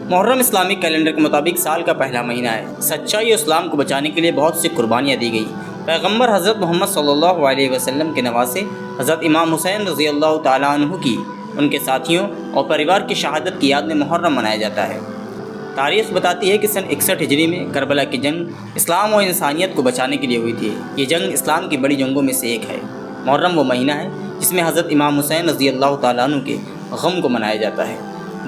محرم اسلامی کیلنڈر کے مطابق سال کا پہلا مہینہ ہے۔ سچائی اور اسلام کو بچانے کے لیے بہت سی قربانیاں دی گئی۔ پیغمبر حضرت محمد صلی اللہ علیہ وسلم کے نواسے حضرت امام حسین رضی اللہ تعالیٰ عنہ کی، ان کے ساتھیوں اور پریوار کی شہادت کی یاد میں محرم منایا جاتا ہے۔ تاریخ بتاتی ہے کہ سن 61 ہجری میں کربلا کی جنگ اسلام و انسانیت کو بچانے کے لیے ہوئی تھی۔ یہ جنگ اسلام کی بڑی جنگوں میں سے ایک ہے۔ محرم وہ مہینہ ہے جس میں حضرت امام حسین رضی اللہ تعالیٰ عنہ کے غم کو منایا جاتا ہے۔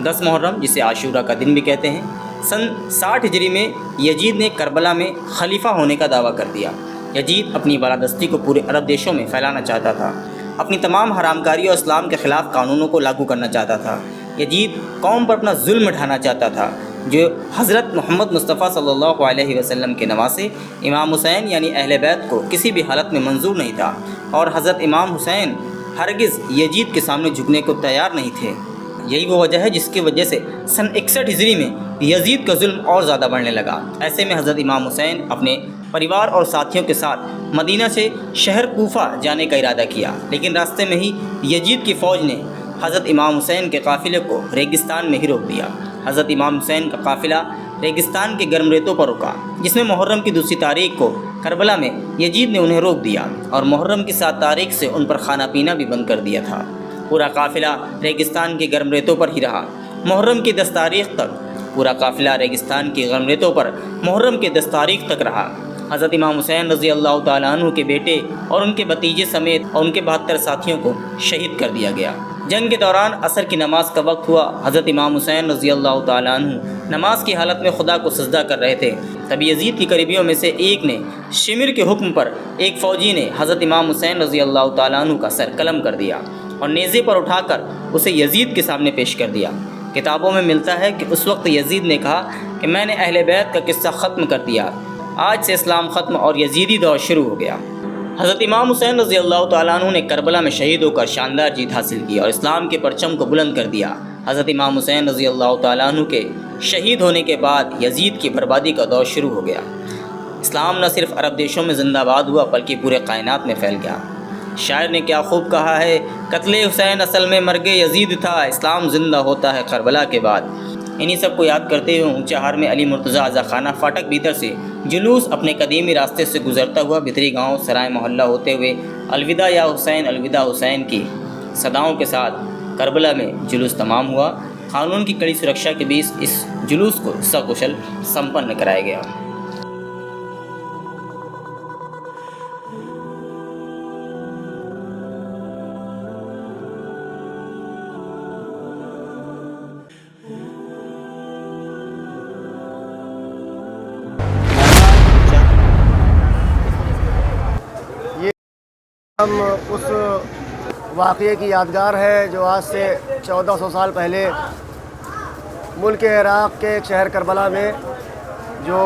10 محرم، جسے عاشورہ کا دن بھی کہتے ہیں، سن 60 ہجری میں یزید نے کربلا میں خلیفہ ہونے کا دعویٰ کر دیا۔ یزید اپنی بالادستی کو پورے عرب دیشوں میں پھیلانا چاہتا تھا، اپنی تمام حرام کاری اور اسلام کے خلاف قانونوں کو لاگو کرنا چاہتا تھا۔ یزید قوم پر اپنا ظلم اٹھانا چاہتا تھا، جو حضرت محمد مصطفیٰ صلی اللہ علیہ وسلم کے نواسے امام حسین یعنی اہل بیت کو کسی بھی حالت میں منظور نہیں تھا، اور حضرت امام حسین ہرگز یزید کے سامنے جھکنے کو تیار نہیں تھے۔ یہی وہ وجہ ہے جس کی وجہ سے سن 61 ہجری میں یزید کا ظلم اور زیادہ بڑھنے لگا۔ ایسے میں حضرت امام حسین اپنے پریوار اور ساتھیوں کے ساتھ مدینہ سے شہر کوفہ جانے کا ارادہ کیا، لیکن راستے میں ہی یزید کی فوج نے حضرت امام حسین کے قافلے کو ریگستان میں ہی روک دیا۔ حضرت امام حسین کا قافلہ ریگستان کے گرم ریتوں پر رکا، جس میں محرم کی 2 تاریخ کو کربلا میں یزید نے انہیں روک دیا، اور محرم کی 7 تاریخ سے ان پر کھانا پینا بھی بند کر دیا تھا۔ پورا قافلہ ریگستان کے گرم ریتوں پر ہی رہا۔ محرم کی 10 تاریخ تک پورا قافلہ ریگستان کی گرم ریتوں پر محرم کے 10 تاریخ تک رہا۔ حضرت امام حسین رضی اللہ تعالیٰ عنہ کے بیٹے اور ان کے بھتیجے سمیت اور ان کے 72 ساتھیوں کو شہید کر دیا گیا۔ جنگ کے دوران عصر کی نماز کا وقت ہوا۔ حضرت امام حسین رضی اللہ تعالیٰ عنہ نماز کی حالت میں خدا کو سجدہ کر رہے تھے، تبھی یزید کی قریبیوں میں سے ایک نے شمر کے حکم پر ایک فوجی نے حضرت امام حسین رضی اللہ تعالیٰ عنہ کا سر قلم کر دیا اور نیزے پر اٹھا کر اسے یزید کے سامنے پیش کر دیا۔ کتابوں میں ملتا ہے کہ اس وقت یزید نے کہا کہ میں نے اہل بیت کا قصہ ختم کر دیا، آج سے اسلام ختم اور یزیدی دور شروع ہو گیا۔ حضرت امام حسین رضی اللہ تعالیٰ عنہ نے کربلا میں شہید ہو کر شاندار جیت حاصل کی اور اسلام کے پرچم کو بلند کر دیا۔ حضرت امام حسین رضی اللہ تعالیٰ عنہ کے شہید ہونے کے بعد یزید کی بربادی کا دور شروع ہو گیا۔ اسلام نہ صرف عرب دیشوں میں زندہ باد ہوا بلکہ پورے کائنات میں پھیل گیا۔ شاعر نے کیا خوب کہا ہے، قتل حسین اصل میں مرگ یزید تھا، اسلام زندہ ہوتا ہے کربلا کے بعد۔ انہی سب کو یاد کرتے ہوئے اونچا ہار میں علی مرتضیٰ آزا خانہ فاٹک بھیتر سے جلوس اپنے قدیمی راستے سے گزرتا ہوا بھتری گاؤں سرائے محلہ ہوتے ہوئے الوداع یا حسین الوداع حسین کی صداؤں کے ساتھ کربلا میں جلوس تمام ہوا۔ قانون کی کڑی سرکشا کے بیچ اس جلوس کو سکشل سمپن کرایا گیا۔ ہم اس واقعے کی یادگار ہے جو آج سے 1400 سال پہلے ملک عراق کے ایک شہر کربلا میں جو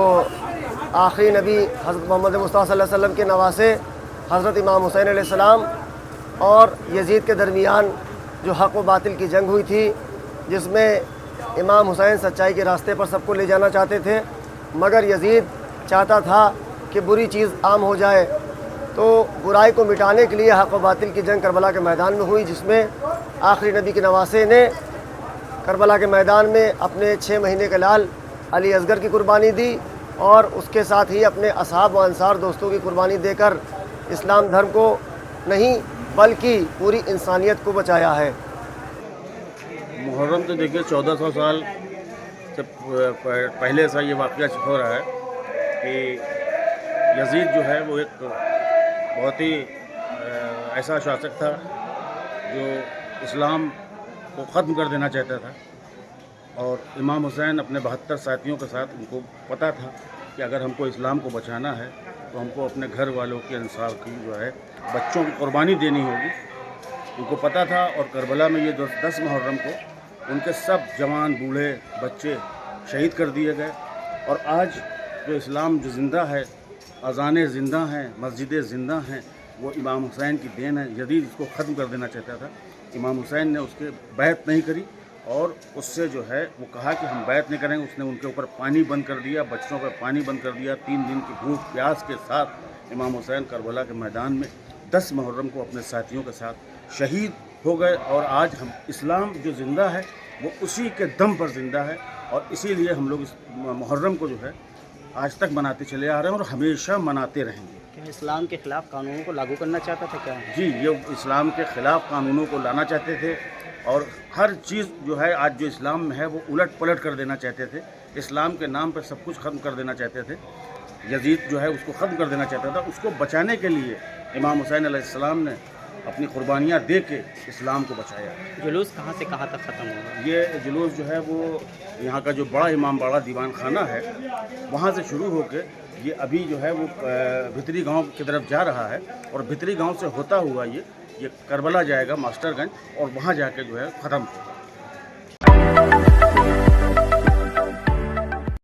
آخری نبی حضرت محمد مصطفیٰ صلی اللہ علیہ وسلم کے نواسے حضرت امام حسین علیہ السلام اور یزید کے درمیان جو حق و باطل کی جنگ ہوئی تھی، جس میں امام حسین سچائی کے راستے پر سب کو لے جانا چاہتے تھے، مگر یزید چاہتا تھا کہ بری چیز عام ہو جائے، تو برائی کو مٹانے کے لیے حق و باطل کی جنگ کربلا کے میدان میں ہوئی، جس میں آخری نبی کے نواسے نے کربلا کے میدان میں اپنے 6 مہینے کا لال علی اصغر کی قربانی دی، اور اس کے ساتھ ہی اپنے اصحاب و انصار دوستوں کی قربانی دے کر اسلام دھرم کو نہیں بلکہ پوری انسانیت کو بچایا ہے۔ محرم تو دیکھیے 1400 سال سے پہلے سے یہ واقعہ ہو رہا ہے کہ یزید جو ہے وہ ایک بہت ہی ایسا شاسک تھا جو اسلام کو ختم کر دینا چاہتا تھا، اور امام حسین اپنے 72 ساتھیوں کے ساتھ ان کو پتہ تھا کہ اگر ہم کو اسلام کو بچانا ہے تو ہم کو اپنے گھر والوں کے انصار کی جو ہے بچوں کی قربانی دینی ہوگی۔ ان کو پتہ تھا، اور کربلا میں یہ 10 محرم کو ان کے سب جوان بوڑھے بچے شہید کر دیے گئے، اور آج جو اسلام جو زندہ ہے، اذانیں زندہ ہیں، مسجدیں زندہ ہیں، وہ امام حسین کی دین ہے۔ یزید اس کو ختم کر دینا چاہتا تھا، امام حسین نے اس کے بیعت نہیں کری، اور اس سے جو ہے وہ کہا کہ ہم بیعت نہیں کریں گے۔ اس نے ان کے اوپر پانی بند کر دیا، بچوں پر پانی بند کر دیا۔ 3 دن کی بھوک پیاس کے ساتھ امام حسین کربلا کے میدان میں 10 محرم کو اپنے ساتھیوں کے ساتھ شہید ہو گئے، اور آج ہم اسلام جو زندہ ہے وہ اسی کے دم پر زندہ ہے، اور اسی لیے ہم لوگ اس محرم کو جو ہے آج تک مناتے چلے آ رہے ہیں اور ہمیشہ مناتے رہیں گے۔ کیا اسلام کے خلاف قانونوں کو لاگو کرنا چاہتا تھا کیا؟ جی، یہ اسلام کے خلاف قانونوں کو لانا چاہتے تھے، اور ہر چیز جو ہے آج جو اسلام میں ہے وہ الٹ پلٹ کر دینا چاہتے تھے۔ اسلام کے نام پہ سب کچھ ختم کر دینا چاہتے تھے۔ یزید جو ہے اس کو ختم کر دینا چاہتا تھا۔ اس کو بچانے کے لیے امام حسین علیہ السلام نے اپنی قربانیاں دے کے اسلام کو بچایا۔ جلوس کہاں سے کہاں تک ختم ہوگا؟ یہ جلوس جو ہے وہ یہاں کا جو بڑا امام باڑہ دیوان خانہ ہے وہاں سے شروع ہو کے یہ ابھی جو ہے وہ بھتری گاؤں کی طرف جا رہا ہے، اور بھتری گاؤں سے ہوتا ہوا یہ کربلا جائے گا، ماسٹر گنج، اور وہاں جا کے جو ہے ختم ہوگا۔